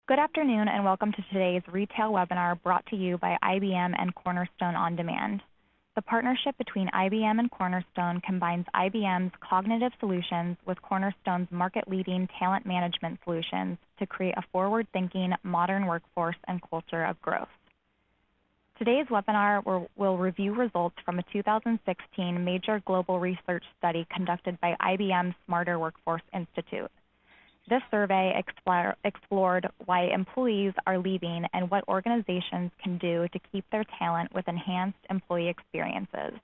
Good afternoon and welcome to today's retail webinar brought to you by IBM and Cornerstone On Demand. The partnership between IBM and Cornerstone combines IBM's cognitive solutions with Cornerstone's market-leading talent management solutions to create a forward-thinking, modern workforce and culture of growth. Today's webinar will review results from a 2016 major global research study conducted by IBM's Smarter Workforce Institute. This survey explored why employees are leaving and what organizations can do to keep their talent with enhanced employee experiences.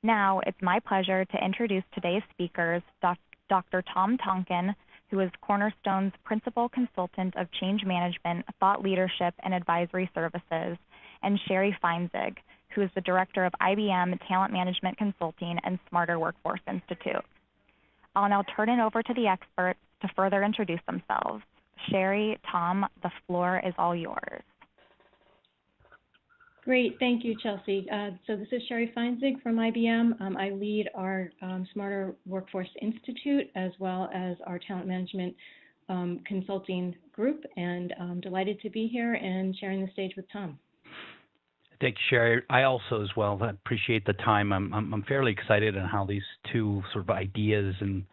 Now, it's my pleasure to introduce today's speakers, Dr. Tom Tonkin, who is Cornerstone's Principal Consultant of Change Management, Thought Leadership, and Advisory Services, and Sherry Feinzig, who is the Director of IBM Talent Management Consulting and Smarter Workforce Institute. I'll now turn it over to the experts to further introduce themselves. Sherry, Tom, the floor is all yours. Great, thank you, Chelsea. So this is Sherry Feinzig from IBM. I lead our Smarter Workforce Institute as well as our talent management consulting group, and I'm delighted to be here and sharing the stage with Tom. Thank you, Sherry. I also, as well, appreciate the time. I'm fairly excited on how these two sort of ideas and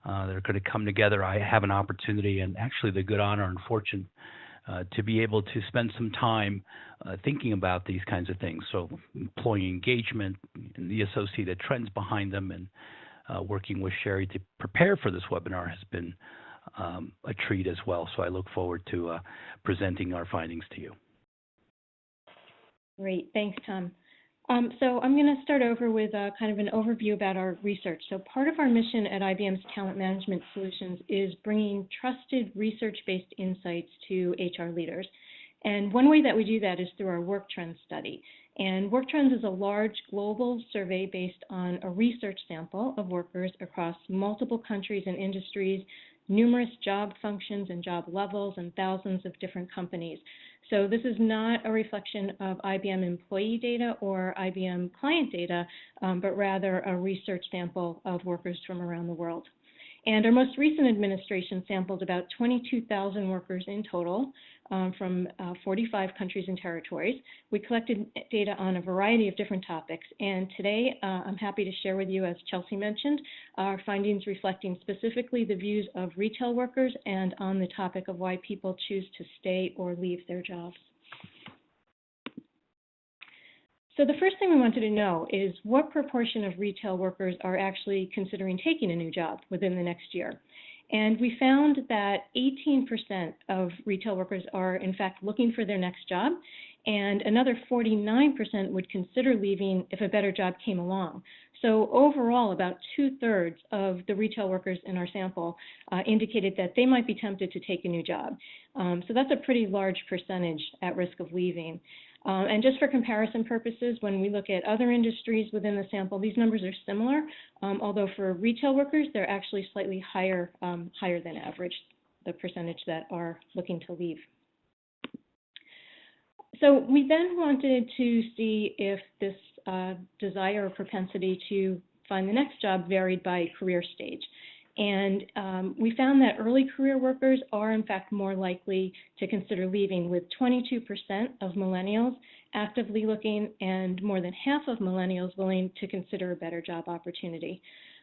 that are going to come together. I have an opportunity and actually the good honor and fortune to be able to spend some time thinking about these kinds of things. So employee engagement and the associated trends behind them, and working with Sherry to prepare for this webinar has been a treat as well. So I look forward to presenting our findings to you. Great, thanks, Tom. So I'm going to start over with kind of an overview about our research. So part of our mission at IBM's Talent Management Solutions is bringing trusted research-based insights to HR leaders. And one way that we do that is through our Work Trends study. And Work Trends is a large global survey based on a research sample of workers across multiple countries and industries, numerous job functions and job levels, and thousands of different companies. So this is not a reflection of IBM employee data or IBM client data, but rather a research sample of workers from around the world. And our most recent administration sampled about 22,000 workers in total from 45 countries and territories. We collected data on a variety of different topics. And today, I'm happy to share with you, as Chelsea mentioned, our findings reflecting specifically the views of retail workers and on the topic of why people choose to stay or leave their jobs. So the first thing we wanted to know is what proportion of retail workers are actually considering taking a new job within the next year. And we found that 18% of retail workers are in fact looking for their next job, and another 49% would consider leaving if a better job came along. So overall, about 2/3 of the retail workers in our sample indicated that they might be tempted to take a new job. So that's a pretty large percentage at risk of leaving. And just for comparison purposes, when we look at other industries within the sample, these numbers are similar, although for retail workers, they're actually slightly higher than average, the percentage that are looking to leave. So we then wanted to see if this desire or propensity to find the next job varied by career stage. And we found that early career workers are, in fact, more likely to consider leaving, with 22% of millennials actively looking and more than half of millennials willing to consider a better job opportunity.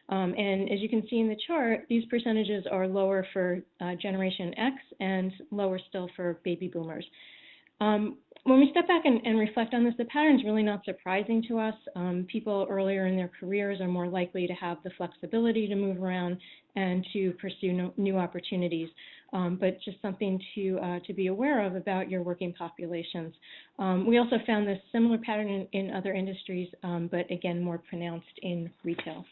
And as you can see in the chart, these percentages are lower for Generation X and lower still for baby boomers. When we step back and reflect on this, the pattern is really not surprising to us. People earlier in their careers are more likely to have the flexibility to move around and to pursue new opportunities, but just something to be aware of about your working populations. We also found this similar pattern in other industries, but again, more pronounced in retail.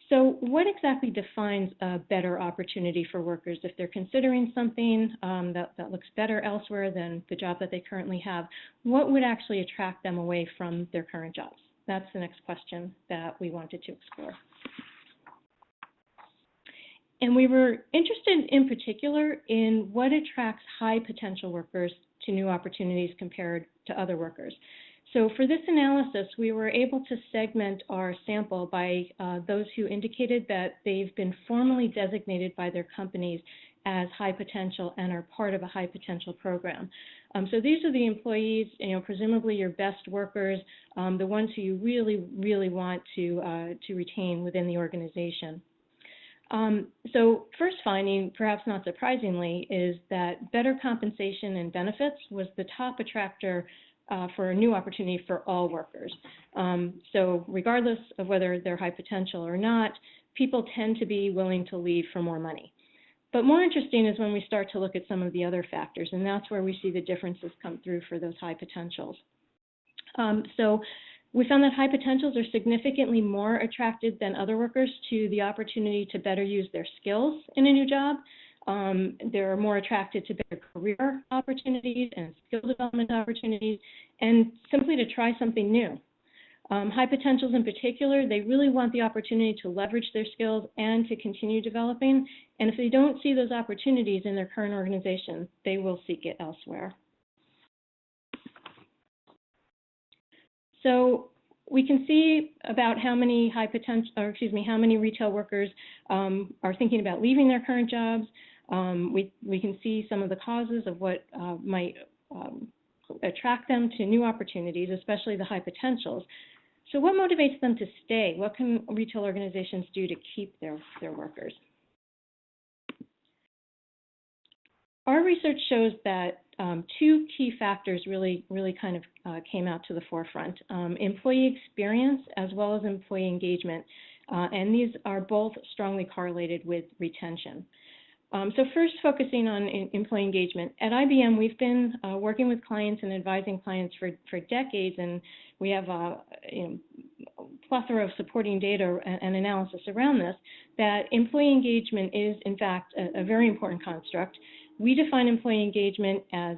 So what exactly defines a better opportunity for workers? If they're considering something that looks better elsewhere than the job that they currently have, what would actually attract them away from their current jobs? That's the next question that we wanted to explore. And we were interested in particular in what attracts high potential workers to new opportunities compared to other workers. So for this analysis, we were able to segment our sample by those who indicated that they've been formally designated by their companies as high potential and are part of a high potential program. So these are the employees, presumably your best workers, the ones who you really, really want to retain within the organization. So first finding, perhaps not surprisingly, is that better compensation and benefits was the top attractor for a new opportunity for all workers. So regardless of whether they're high potential or not, people tend to be willing to leave for more money. But more interesting is when we start to look at some of the other factors, and that's where we see the differences come through for those high potentials. So we found that high potentials are significantly more attracted than other workers to the opportunity to better use their skills in a new job. They're more attracted to better career opportunities and skill development opportunities, and simply to try something new. High potentials in particular, they really want the opportunity to leverage their skills and to continue developing. And if they don't see those opportunities in their current organization, they will seek it elsewhere. So we can see about how many how many retail workers are thinking about leaving their current jobs. We can see some of the causes of what might attract them to new opportunities, especially the high potentials. So what motivates them to stay? What can retail organizations do to keep their workers? Our research shows that two key factors really kind of came out to the forefront: employee experience as well as employee engagement, and these are both strongly correlated with retention. So first, focusing on employee engagement. At IBM, we've been working with clients and advising clients for decades, and we have a plethora of supporting data and analysis around this, that employee engagement is, in fact, a very important construct. We define employee engagement as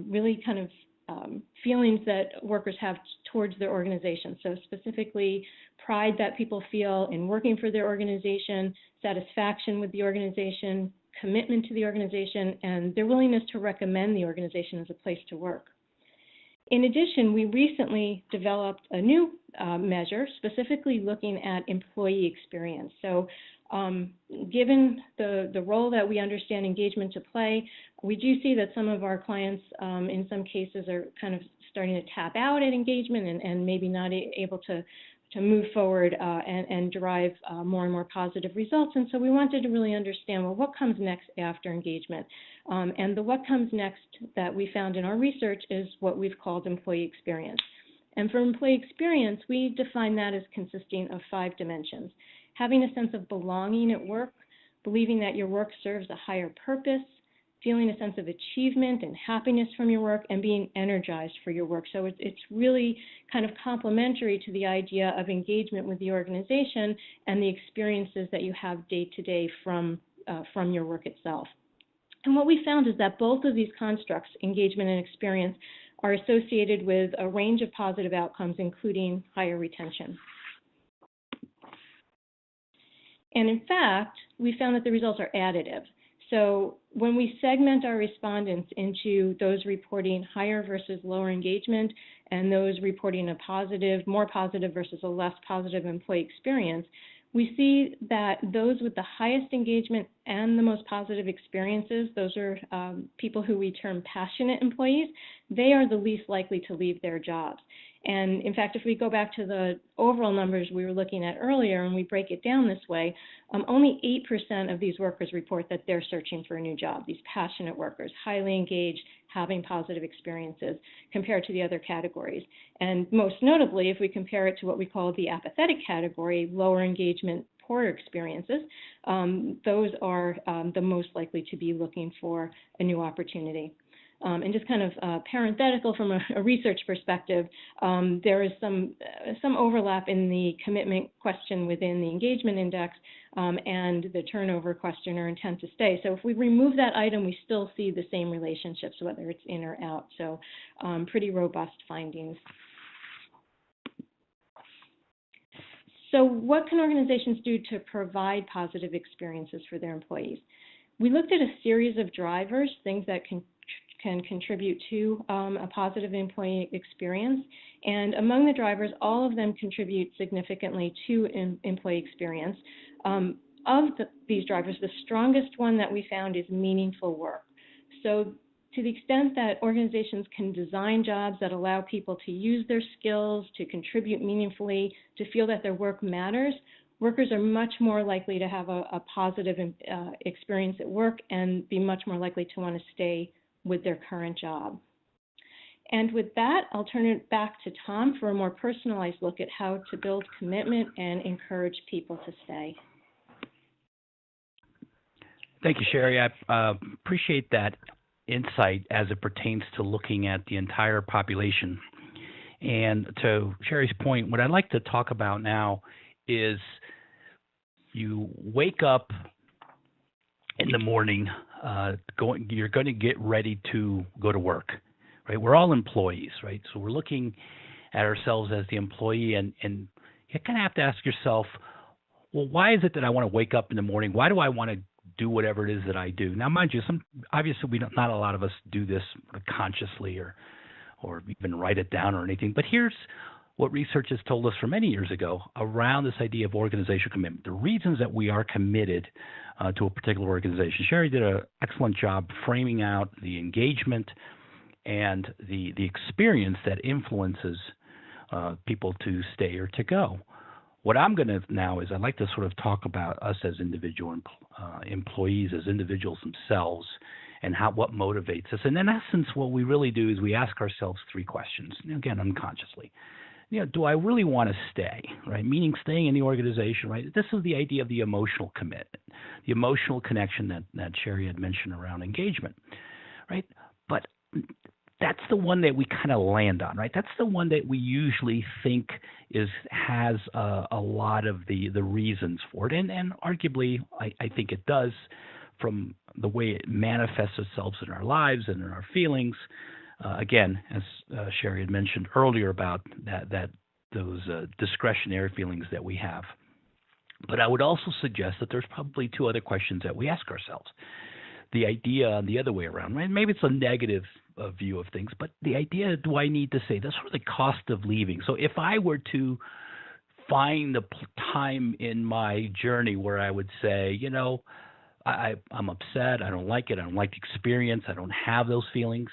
really kind of feelings that workers have towards their organization. So specifically, pride that people feel in working for their organization, satisfaction with the organization, commitment to the organization, and their willingness to recommend the organization as a place to work. In addition, we recently developed a new measure specifically looking at employee experience. So given the role that we understand engagement to play, we do see that some of our clients in some cases are kind of starting to tap out at engagement and maybe not able to move forward and derive more and more positive results. And so we wanted to really understand, well, what comes next after engagement? And the what comes next that we found in our research is what we've called employee experience. And for employee experience, we define that as consisting of 5 dimensions: having a sense of belonging at work, believing that your work serves a higher purpose, feeling a sense of achievement and happiness from your work, and being energized for your work. So it's really kind of complementary to the idea of engagement with the organization and the experiences that you have day to day from your work itself. And what we found is that both of these constructs, engagement and experience, are associated with a range of positive outcomes, including higher retention. And in fact, we found that the results are additive. So when we segment our respondents into those reporting higher versus lower engagement and those reporting a positive, more positive versus a less positive employee experience, we see that those with the highest engagement and the most positive experiences, those are people who we term passionate employees, they are the least likely to leave their jobs. And in fact, if we go back to the overall numbers we were looking at earlier and we break it down this way, only 8% of these workers report that they're searching for a new job, these passionate workers, highly engaged, having positive experiences, compared to the other categories. And most notably, if we compare it to what we call the apathetic category, lower engagement, poorer experiences, those are the most likely to be looking for a new opportunity. And just kind of parenthetical from a research perspective, there is some overlap in the commitment question within the engagement index and the turnover question or intent to stay. So if we remove that item, we still see the same relationships, whether it's in or out. So pretty robust findings. So what can organizations do to provide positive experiences for their employees? We looked at a series of drivers, things that can can contribute to a positive employee experience. And among the drivers, all of them contribute significantly to employee experience. These drivers, the strongest one that we found is meaningful work. So to the extent that organizations can design jobs that allow people to use their skills, to contribute meaningfully, to feel that their work matters, workers are much more likely to have a positive experience at work and be much more likely to want to stay with their current job. And with that, I'll turn it back to Tom for a more personalized look at how to build commitment and encourage people to stay. Thank you, Sherry. I appreciate that insight as it pertains to looking at the entire population. And to Sherry's point, what I'd like to talk about now is you wake up in the morning, you're going to get ready to go to work, right? We're all employees, right? So we're looking at ourselves as the employee, and you kind of have to ask yourself, well, why is it that I want to wake up in the morning? Why do I want to do whatever it is that I do? Now, mind you, obviously not a lot of us do this consciously or even write it down or anything. But here's what research has told us for many years ago around this idea of organizational commitment, the reasons that we are committed to a particular organization. Sherry did an excellent job framing out the engagement and the experience that influences people to stay or to go. What I'm going to now is I'd like to sort of talk about us as individual employees, as individuals themselves, and what motivates us. And in essence, what we really do is we ask ourselves three questions, again, unconsciously. Do I really want to stay, right? Meaning staying in the organization, right? This is the idea of the emotional commitment, the emotional connection that Sherry had mentioned around engagement, right? But that's the one that we kind of land on, right? That's the one that we usually think has a lot of the reasons for it, and arguably, I think it does, from the way it manifests itself in our lives and in our feelings. Again, as Sherry had mentioned earlier about those discretionary feelings that we have. But I would also suggest that there's probably two other questions that we ask ourselves. The idea the other way around, right? Maybe it's a negative view of things, but the idea, do I need to say, that's sort of the cost of leaving. So if I were to find the time in my journey where I would say, I'm upset, I don't like it, I don't like the experience, I don't have those feelings,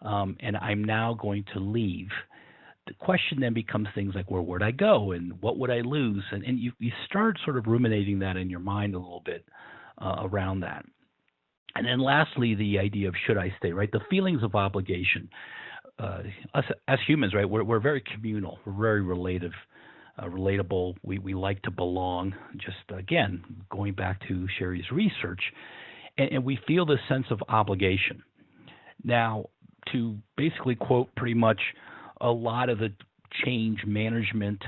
and I'm now going to leave. The question then becomes things like, where would I go and what would I lose? And you start sort of ruminating that in your mind a little bit around that. And then lastly, the idea of should I stay, right? The feelings of obligation. Us as humans, right, we're very communal, we're very relatable. We like to belong, just again, going back to Sherry's research, and we feel this sense of obligation. Now, to basically quote pretty much a lot of the change management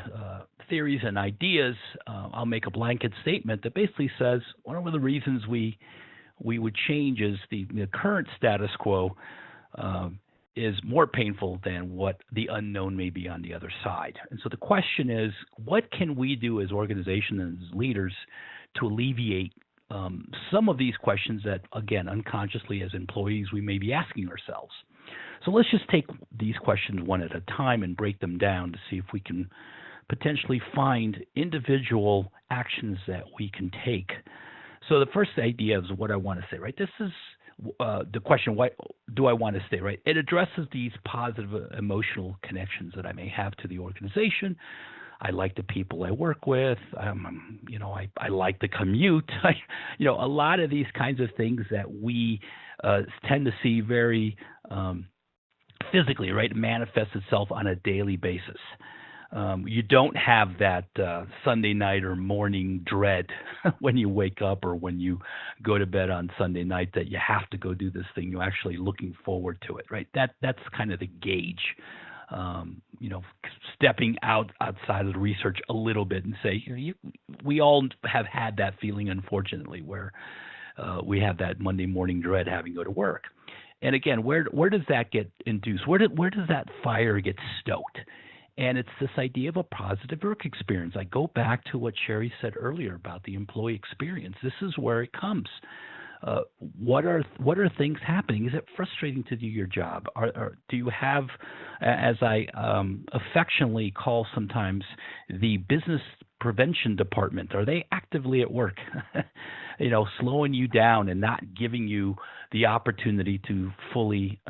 theories and ideas, I'll make a blanket statement that basically says one of the reasons we would change is the current status quo is more painful than what the unknown may be on the other side. And so the question is, what can we do as organizations and as leaders to alleviate some of these questions that, again, unconsciously as employees, we may be asking ourselves? So let's just take these questions one at a time and break them down to see if we can potentially find individual actions that we can take. So the first idea is what I want to say, right? This is the question, why do I want to stay, right? It addresses these positive emotional connections that I may have to the organization. I like the people I work with. I like the commute. A lot of these kinds of things that we tend to see very physically, right, manifests itself on a daily basis. You don't have that Sunday night or morning dread when you wake up or when you go to bed on Sunday night that you have to go do this thing. You're actually looking forward to it, right? That's kind of the gauge. Stepping outside of the research a little bit and say, we all have had that feeling, unfortunately, where we have that Monday morning dread having to go to work. And again, where does that get induced? Where does that fire get stoked? And it's this idea of a positive work experience. I go back to what Sherry said earlier about the employee experience. This is where it comes. Uh, what are things happening? Is it frustrating to do your job? Do you have, as I affectionately call sometimes, the business prevention department? Are they actively at work, slowing you down and not giving you the opportunity to fully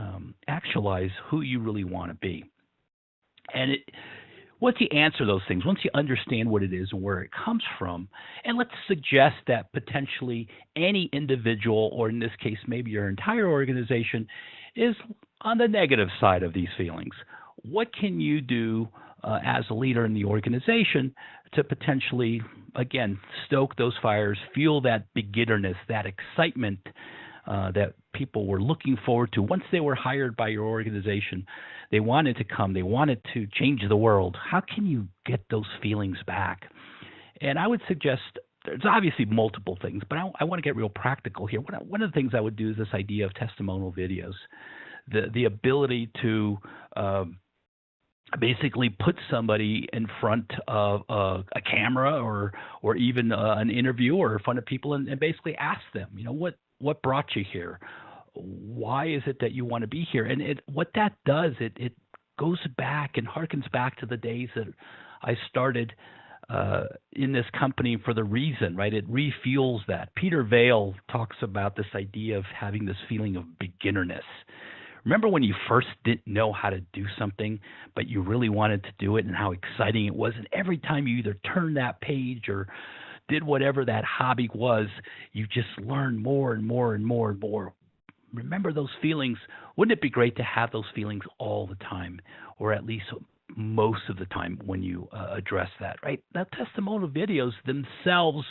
actualize who you really want to be? And once you answer those things, once you understand what it is and where it comes from, and let's suggest that potentially any individual, or in this case, maybe your entire organization, is on the negative side of these feelings. What can you do as a leader in the organization to potentially, again, stoke those fires, fuel that beginnerness, that excitement that people were looking forward to once they were hired by your organization? They wanted to come. They wanted to change the world. How can you get those feelings back? And I would suggest there's obviously multiple things, but I want to get real practical here. One of the things I would do is this idea of testimonial videos, the ability to basically put somebody in front of a camera or even an interview or in front of people and basically ask them, what brought you here? Why is it that you want to be here? And what that does, it goes back and harkens back to the days that I started in this company for the reason, right? It refuels that. Peter Vail talks about this idea of having this feeling of beginnerness. Remember when you first didn't know how to do something, but you really wanted to do it and how exciting it was? And every time you either turned that page or did whatever that hobby was, you just learned more and more and more and more. Remember those feelings? Wouldn't it be great to have those feelings all the time, or at least most of the time when you address that, right? Now, testimonial videos themselves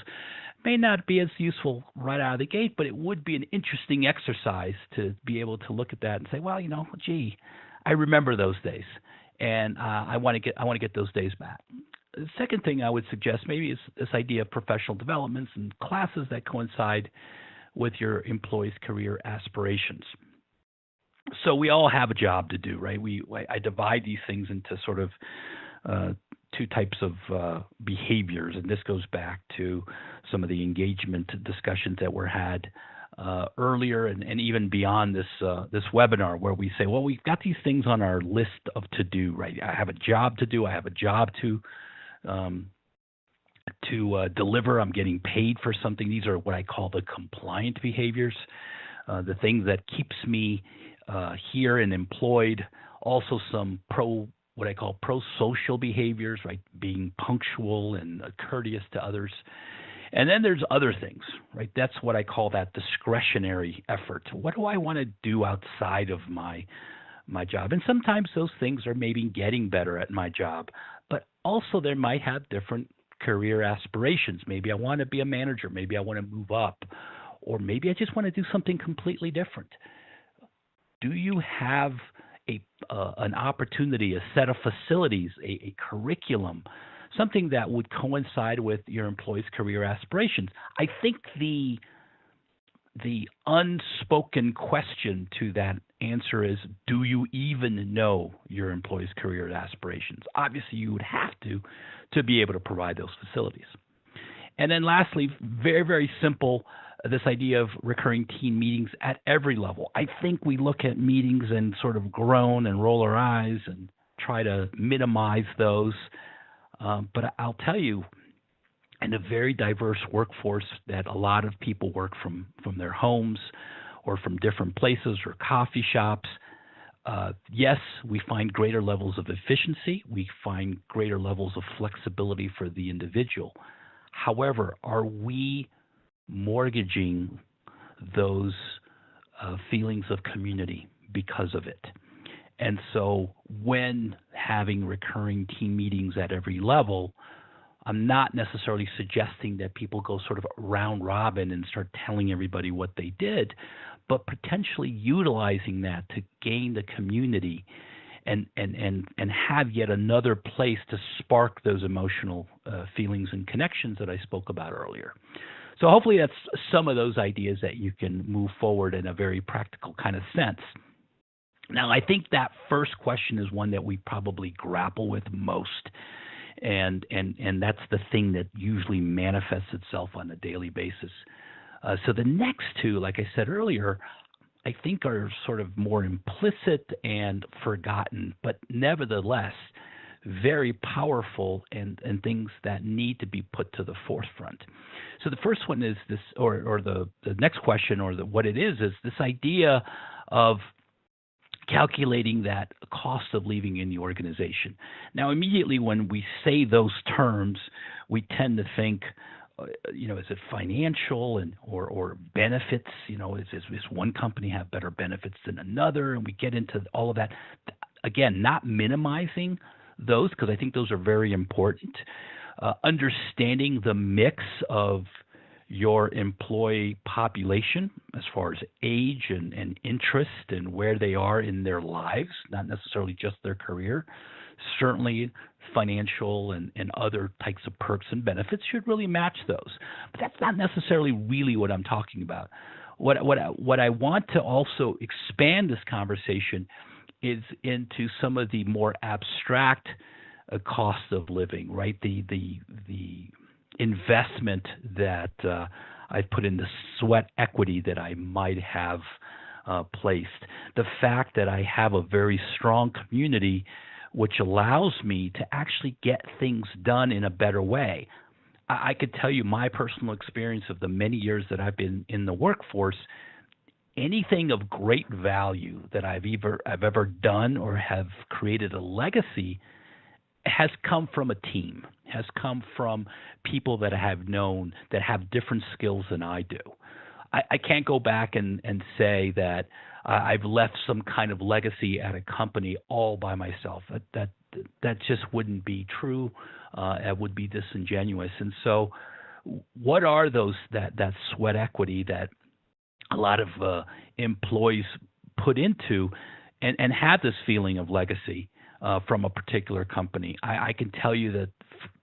may not be as useful right out of the gate, but it would be an interesting exercise to be able to look at that and say, well, gee, I remember those days, and I want to get those days back. The second thing I would suggest maybe is this idea of professional developments and classes that coincide with your employees' career aspirations. So we all have a job to do, right? I divide these things into sort of two types of behaviors, and this goes back to some of the engagement discussions that were had earlier, and even beyond this webinar, where we say, well, we've got these things on our list of to do, right? I have a job to do. I have a job to deliver. I'm getting paid for something. These are what I call the compliant behaviors, the things that keeps me here and employed. Also some what I call pro-social behaviors, right? Being punctual and courteous to others. And then there's other things, right? That's what I call that discretionary effort. What do I want to do outside of my job? And sometimes those things are maybe getting better at my job, but also they might have different career aspirations. Maybe I want to be a manager. Maybe I want to move up, or maybe I just want to do something completely different. Do you have an opportunity, a set of facilities, a curriculum, something that would coincide with your employees' career aspirations? I think the unspoken question to that answer is, do you even know your employees' career aspirations? Obviously, you would have to be able to provide those facilities. And then lastly, very, very simple, this idea of recurring team meetings at every level. I think we look at meetings and sort of groan and roll our eyes and try to minimize those. But I'll tell you, in a very diverse workforce that a lot of people work from their homes or from different places or coffee shops, yes, we find greater levels of efficiency. We find greater levels of flexibility for the individual. However, are we mortgaging those feelings of community because of it? And so when having recurring team meetings at every level, I'm not necessarily suggesting that people go sort of round robin and start telling everybody what they did, but potentially utilizing that to gain the community and have yet another place to spark those emotional feelings and connections that I spoke about earlier. So hopefully that's some of those ideas that you can move forward in a very practical kind of sense. Now, I think that first question is one that we probably grapple with most, and that's the thing that usually manifests itself on a daily basis. So the next two, like I said earlier, I think are sort of more implicit and forgotten, but nevertheless very powerful and things that need to be put to the forefront. So the first one is this, or the next question, or what it is this idea of calculating that cost of leaving in the organization. Now, immediately when we say those terms, we tend to think, is it financial or benefits? Is one company have better benefits than another? And we get into all of that. Again, not minimizing those, because I think those are very important. Understanding the mix of your employee population as far as age and interest and where they are in their lives, not necessarily just their career. Certainly financial and other types of perks and benefits should really match those. But that's not necessarily really what I'm talking about. What I want to also expand this conversation is into some of the more abstract cost of living, right? The investment that I put in, the sweat equity that I might have placed, the fact that I have a very strong community which allows me to actually get things done in a better way. I could tell you my personal experience of the many years that I've been in the workforce. Anything of great value that I've ever done or have created a legacy has come from a team, has come from people that I have known that have different skills than I do. I can't go back and say that I've left some kind of legacy at a company all by myself. That just wouldn't be true. It would be disingenuous. And so, what are those that sweat equity that a lot of employees put into and have this feeling of legacy from a particular company? I can tell you that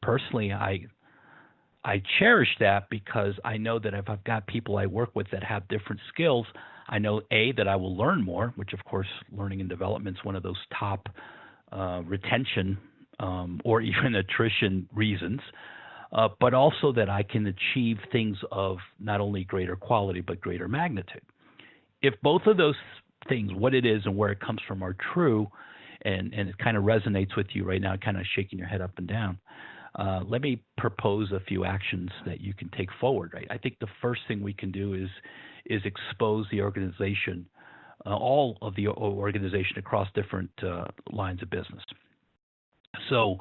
personally, I cherish that because I know that if I've got people I work with that have different skills, I know that I will learn more, which of course learning and development is one of those top retention or even attrition reasons, but also that I can achieve things of not only greater quality but greater magnitude. If both of those things, what it is and where it comes from, are true, and it kind of resonates with you right now, kind of shaking your head up and down, let me propose a few actions that you can take forward. Right? I think the first thing we can do is expose the organization, all of the organization across different lines of business. So,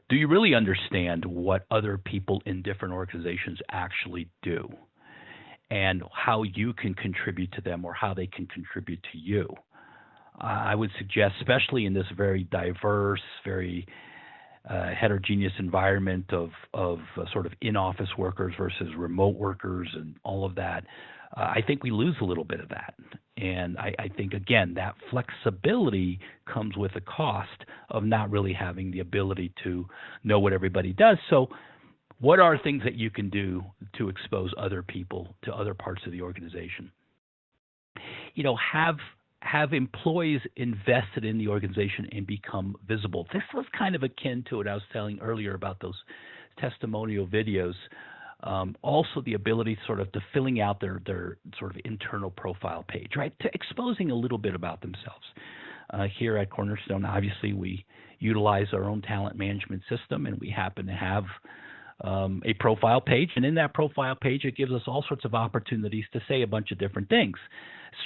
do you really understand what other people in different organizations actually do, and how you can contribute to them or how they can contribute to you? I would suggest, especially in this very diverse, very heterogeneous environment of sort of in-office workers versus remote workers and all of that, I think we lose a little bit of that. And I think, again, that flexibility comes with a cost of not really having the ability to know what everybody does. So what are things that you can do to expose other people to other parts of the organization? Have employees invested in the organization and become visible. This was kind of akin to what I was telling earlier about those testimonial videos. Also, the ability sort of to filling out their sort of internal profile page, right? To exposing a little bit about themselves. Here at Cornerstone, obviously, we utilize our own talent management system, and we happen to have a profile page. And in that profile page, it gives us all sorts of opportunities to say a bunch of different things.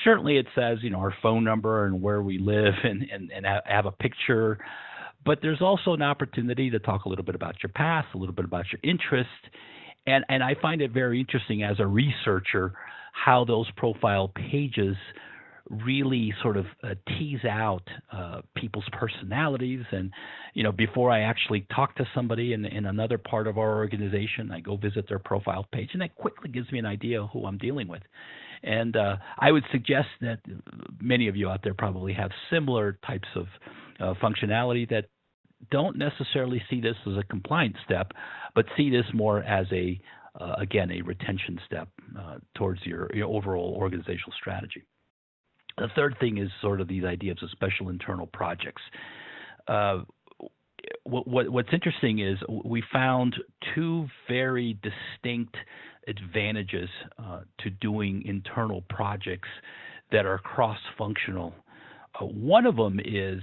Certainly, it says, our phone number and where we live and have a picture. But there's also an opportunity to talk a little bit about your past, a little bit about your interest. And I find it very interesting as a researcher how those profile pages really sort of tease out people's personalities. And, before I actually talk to somebody in another part of our organization, I go visit their profile page, and that quickly gives me an idea of who I'm dealing with. And I would suggest that many of you out there probably have similar types of functionality that don't necessarily see this as a compliance step, but see this more as a retention step towards your overall organizational strategy. The third thing is sort of these ideas of special internal projects. what's interesting is we found two very distinct advantages to doing internal projects that are cross-functional. One of them is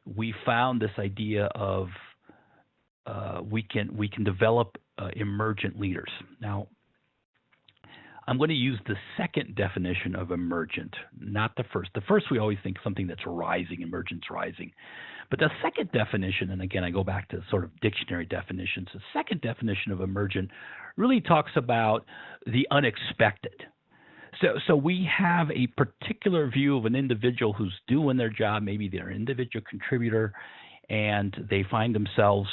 we found this idea of we can develop emergent leaders. Now, I'm going to use the second definition of emergent, not the first. The first, we always think something that's rising, emergent's rising. But the second definition, and again, I go back to sort of dictionary definitions, the second definition of emergent really talks about the unexpected. So we have a particular view of an individual who's doing their job, maybe they're an individual contributor, and they find themselves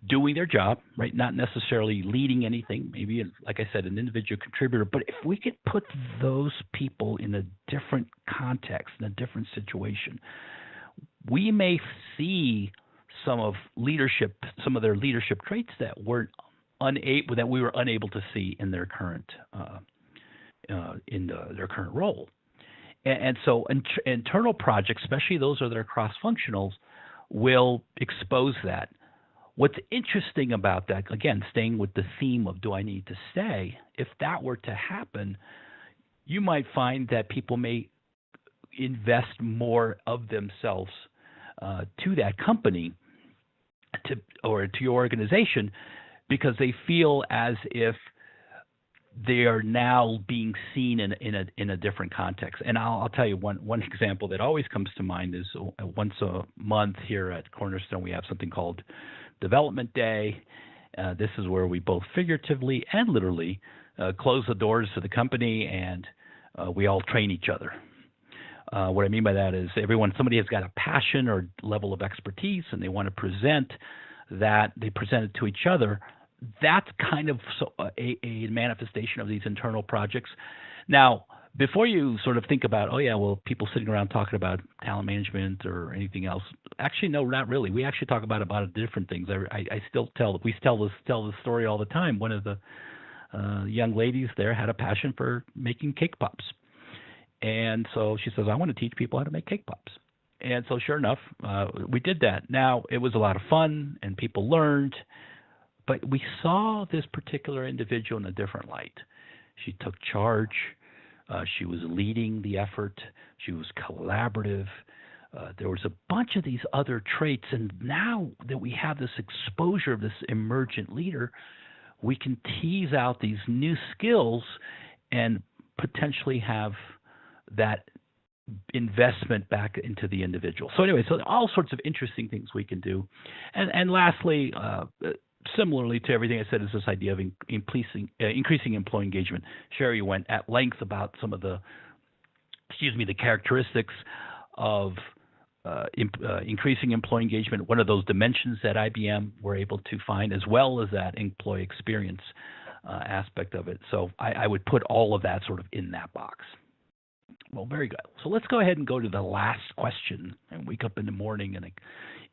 doing their job, right? Not necessarily leading anything, maybe, like I said, an individual contributor. But if we could put those people in a different context, in a different situation, we may see some of their leadership traits that we were unable to see in their current their current role. And so internal projects, especially those that are cross-functionals, will expose that. What's interesting about that, again, staying with the theme of do I need to stay, if that were to happen, you might find that people may invest more of themselves to that company or to your organization because they feel as if they are now being seen in a different context. And I'll tell you one example that always comes to mind is once a month here at Cornerstone we have something called Development Day. This is where we both figuratively and literally close the doors to the company and we all train each other. What I mean by that is somebody has got a passion or level of expertise and they want to present that, they present it to each other. That's kind of a manifestation of these internal projects. Now, before you sort of think about, people sitting around talking about talent management or anything else, actually, no, not really. We actually talk about different things. I still tell the story all the time. One of the young ladies there had a passion for making cake pops. And so she says, I want to teach people how to make cake pops. And so sure enough, we did that. Now, it was a lot of fun and people learned, but we saw this particular individual in a different light. She took charge. She was leading the effort. She was collaborative. There was a bunch of these other traits. And now that we have this exposure of this emergent leader, we can tease out these new skills and potentially have that investment back into the individual. So anyway, so all sorts of interesting things we can do. And lastly, similarly to everything I said, is this idea of increasing employee engagement. Sherry went at length about some of the characteristics of increasing employee engagement, one of those dimensions that IBM were able to find, as well as that employee experience aspect of it. So I would put all of that sort of in that box. Well, very good. So let's go ahead and go to the last question and wake up in the morning and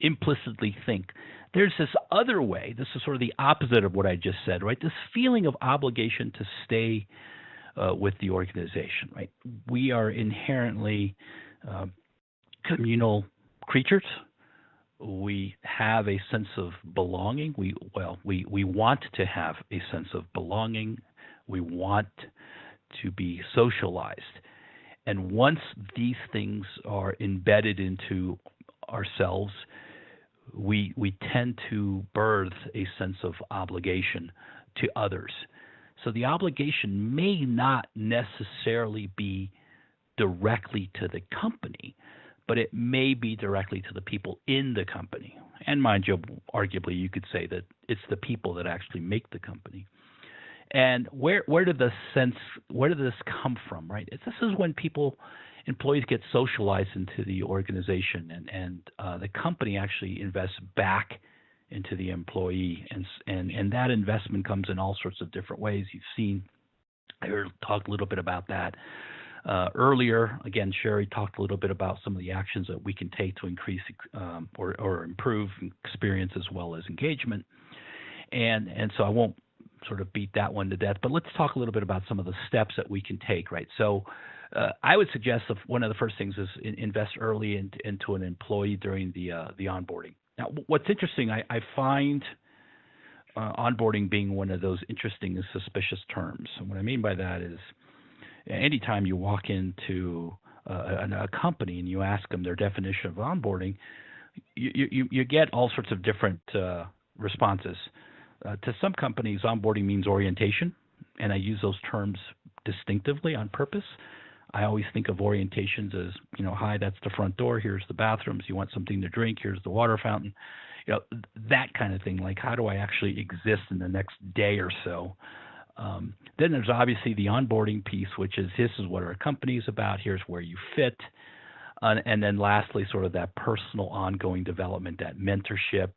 implicitly think. There's this other way. This is sort of the opposite of what I just said, right? This feeling of obligation to stay with the organization, right? We are inherently communal creatures. We have a sense of belonging. We want to have a sense of belonging. We want to be socialized. And once these things are embedded into ourselves, we tend to birth a sense of obligation to others. So the obligation may not necessarily be directly to the company, but it may be directly to the people in the company. And mind you, arguably you could say that it's the people that actually make the company. And where did this come from, right? This is when employees get socialized into the organization, and the company actually invests back into the employee, and that investment comes in all sorts of different ways. I talked a little bit about that earlier. Again, Sherry talked a little bit about some of the actions that we can take to increase or improve experience as well as engagement, and so I won't sort of beat that one to death, but let's talk a little bit about some of the steps that we can take, right? So I would suggest one of the first things is invest early into an employee during the onboarding. Now, what's interesting, I find onboarding being one of those interesting and suspicious terms. And what I mean by that is, anytime you walk into a company and you ask them their definition of onboarding, you get all sorts of different responses. To some companies, onboarding means orientation, and I use those terms distinctively on purpose. I always think of orientations as, hi, that's the front door, here's the bathrooms, you want something to drink, here's the water fountain, that kind of thing. Like, how do I actually exist in the next day or so? Then there's obviously the onboarding piece, which is, this is what our company is about, here's where you fit. And then lastly, sort of that personal ongoing development, that mentorship,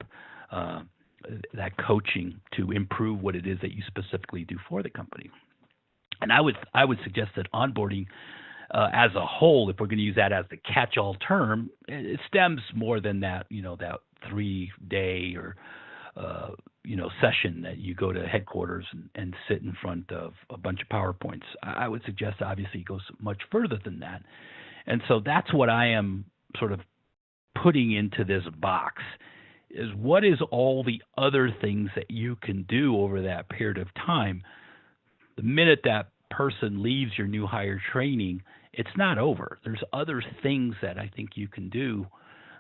that coaching to improve what it is that you specifically do for the company. And I would suggest that onboarding as a whole, if we're going to use that as the catch-all term, it stems more than that, that 3-day or session that you go to headquarters and sit in front of a bunch of PowerPoints. I would suggest obviously it goes much further than that. And so that's what I am sort of putting into this box, is what is all the other things that you can do over that period of time. The minute that person leaves your new hire training, it's not over. There's other things that I think you can do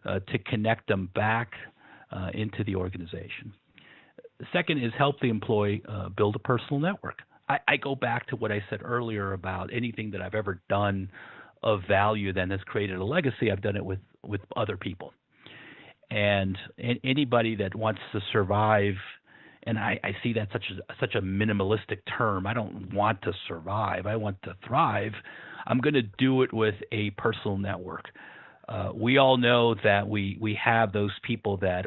to connect them back into the organization. The second is help the employee build a personal network. I go back to what I said earlier about anything that I've ever done of value that has created a legacy. I've done it with other people. And anybody that wants to survive, and I see that such a minimalistic term. I don't want to survive. I want to thrive. I'm going to do it with a personal network. We all know that we have those people that,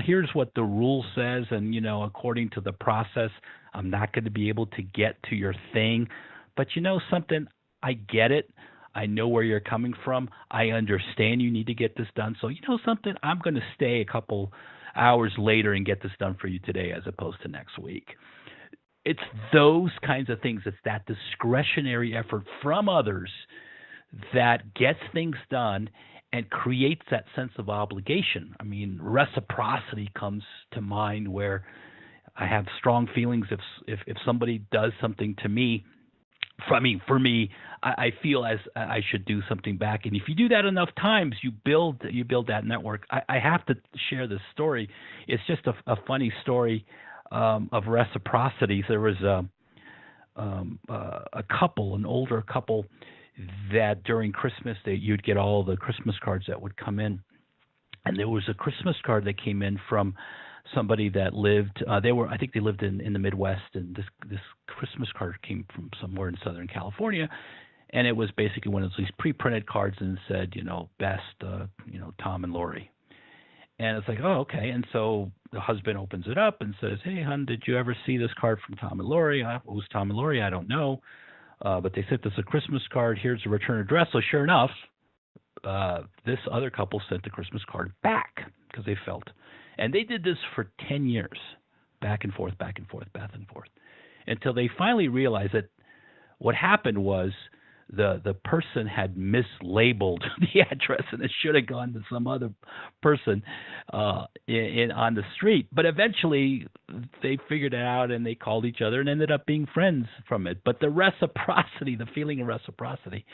here's what the rule says, and according to the process, I'm not going to be able to get to your thing. But something, I get it. I know where you're coming from. I understand you need to get this done. So something, I'm going to stay a couple hours later and get this done for you today as opposed to next week. It's those kinds of things. It's that discretionary effort from others that gets things done and creates that sense of obligation. I mean, reciprocity comes to mind, where I have strong feelings if somebody does something to me. For me, I feel as I should do something back, and if you do that enough times, you build that network. I have to share this story. It's just a funny story of reciprocity. There was a couple, an older couple, that during Christmas you'd get all the Christmas cards that would come in, and there was a Christmas card that came in from somebody that lived. I think they lived in the Midwest, and this Christmas card came from somewhere in Southern California, and it was basically one of these pre-printed cards, and said, best, Tom and Lori. And it's like, oh, okay. And so the husband opens it up and says, hey, hon, did you ever see this card from Tom and Lori? Who's Tom and Lori? I don't know. But they sent us a Christmas card. Here's the return address. So sure enough, this other couple sent the Christmas card back because they felt. And they did this for 10 years, back and forth, until they finally realized that what happened was the person had mislabeled the address, and it should have gone to some other person on the street. But eventually they figured it out, and they called each other and ended up being friends from it. But the reciprocity, the feeling of reciprocity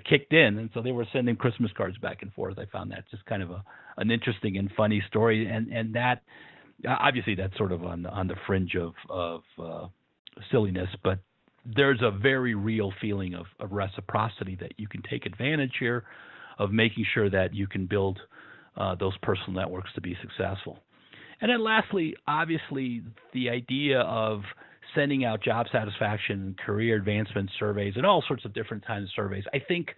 kicked in, and so they were sending Christmas cards back and forth. I found that just kind of an interesting and funny story, and that obviously that's sort of on the fringe of silliness, but there's a very real feeling of reciprocity that you can take advantage here of making sure that you can build those personal networks to be successful. And then lastly, obviously, the idea of sending out job satisfaction and career advancement surveys and all sorts of different kinds of surveys. I think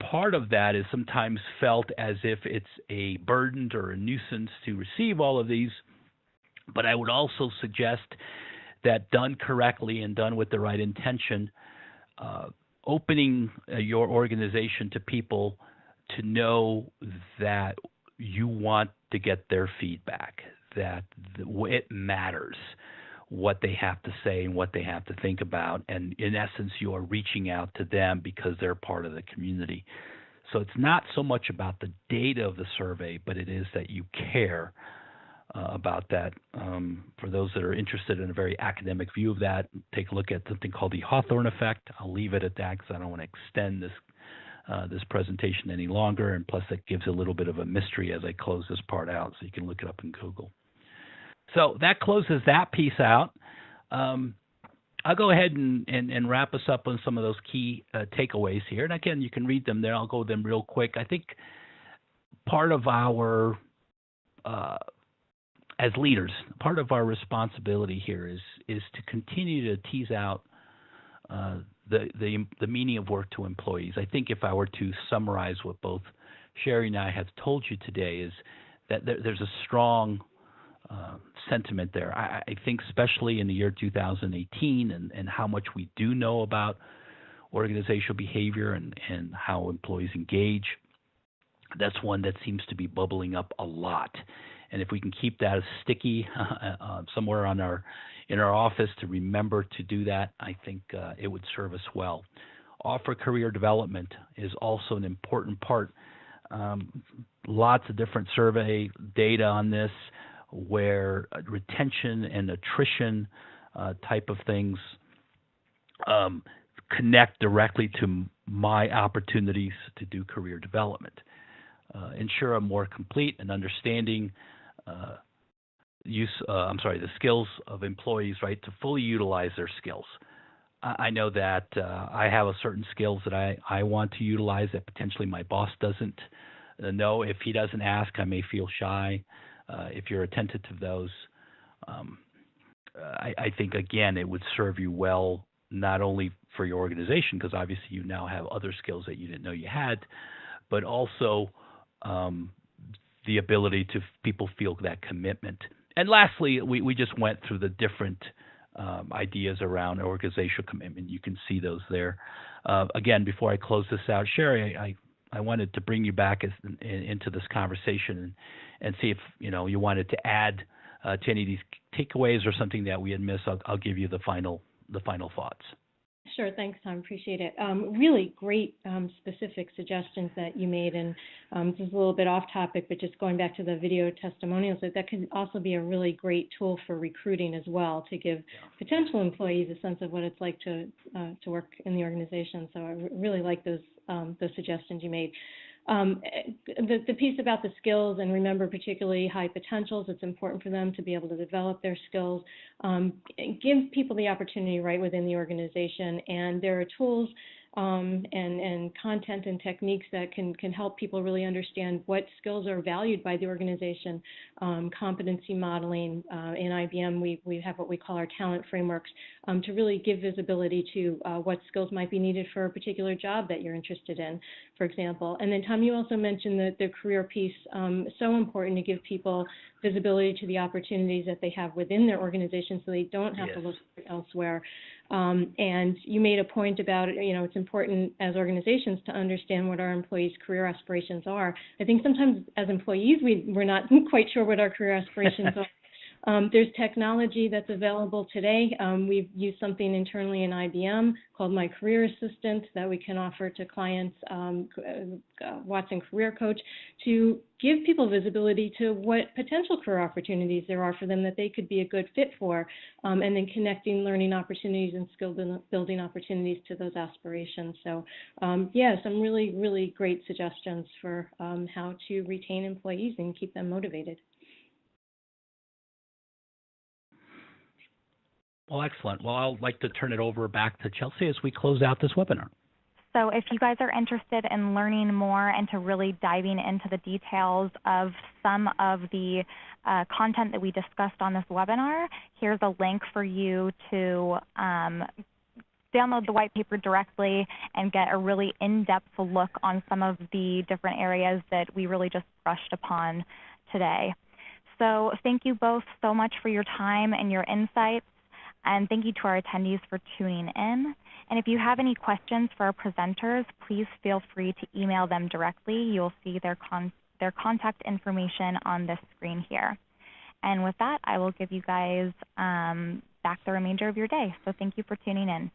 part of that is sometimes felt as if it's a burden or a nuisance to receive all of these. But I would also suggest that done correctly and done with the right intention, opening your organization to people to know that you want to get their feedback, that it matters. what they have to say and what they have to think about. And in essence, you are reaching out to them because they're part of the community. So it's not so much about the data of the survey, but it is that you care about that. For those that are interested in a very academic view of that, take a look at something called the Hawthorne effect. I'll leave it at that because I don't want to extend this presentation any longer, and plus it gives a little bit of a mystery as I close this part out, so you can look it up in Google. So that closes that piece out. I'll go ahead and wrap us up on some of those key takeaways here. And again, you can read them there. I'll go with them real quick. I think part of our, as leaders, part of our responsibility here is to continue to tease out the meaning of work to employees. I think if I were to summarize what both Sherry and I have told you today is that there's a strong sentiment there. I think especially in the year 2018 and how much we do know about organizational behavior and how employees engage, that's one that seems to be bubbling up a lot. And if we can keep that sticky somewhere in our office to remember to do that, I think it would serve us well. Offer career development is also an important part. Lots of different survey data on this, where retention and attrition type of things connect directly to my opportunities to do career development. Ensure a more complete and understanding the skills of employees, right, to fully utilize their skills. I know that I have a certain skills that I want to utilize that potentially my boss doesn't know. If he doesn't ask, I may feel shy. If you're attentive to those, I think, again, it would serve you well, not only for your organization, because obviously you now have other skills that you didn't know you had, but also the ability to people feel that commitment. And lastly, we just went through the different ideas around organizational commitment. You can see those there. Again, before I close this out, Sherry, I wanted to bring you back into this conversation and see if you wanted to add to any of these takeaways or something that we had missed. I'll give you the final thoughts. Sure, thanks, Tom. Appreciate it. Really great specific suggestions that you made, and this is a little bit off topic, but just going back to the video testimonials, that can also be a really great tool for recruiting as well, to give potential employees a sense of what it's like to work in the organization. So I really like those suggestions you made. The piece about the skills, and remember particularly high potentials, it's important for them to be able to develop their skills. Give people the opportunity right within the organization, and there are tools and content and techniques that can help people really understand what skills are valued by the organization. Competency modeling, in IBM we have what we call our talent frameworks to really give visibility to what skills might be needed for a particular job that you're interested in, for example. And then Tom, you also mentioned the career piece, so important to give people visibility to the opportunities that they have within their organization so they don't have to look elsewhere. And you made a point about, it's important as organizations to understand what our employees' career aspirations are. I think sometimes as employees, we're not quite sure what our career aspirations are. There's technology that's available today. We've used something internally in IBM called My Career Assistant that we can offer to clients, Watson Career Coach, to give people visibility to what potential career opportunities there are for them that they could be a good fit for, and then connecting learning opportunities and skill building opportunities to those aspirations. So some really, really great suggestions for how to retain employees and keep them motivated. Well, excellent. Well, I'd like to turn it over back to Chelsea as we close out this webinar. So if you guys are interested in learning more and to really diving into the details of some of the content that we discussed on this webinar, here's a link for you to download the white paper directly and get a really in-depth look on some of the different areas that we really just brushed upon today. So thank you both so much for your time and your insights. And thank you to our attendees for tuning in. And if you have any questions for our presenters, please feel free to email them directly. You'll see their contact information on this screen here. And with that, I will give you guys back the remainder of your day. So thank you for tuning in.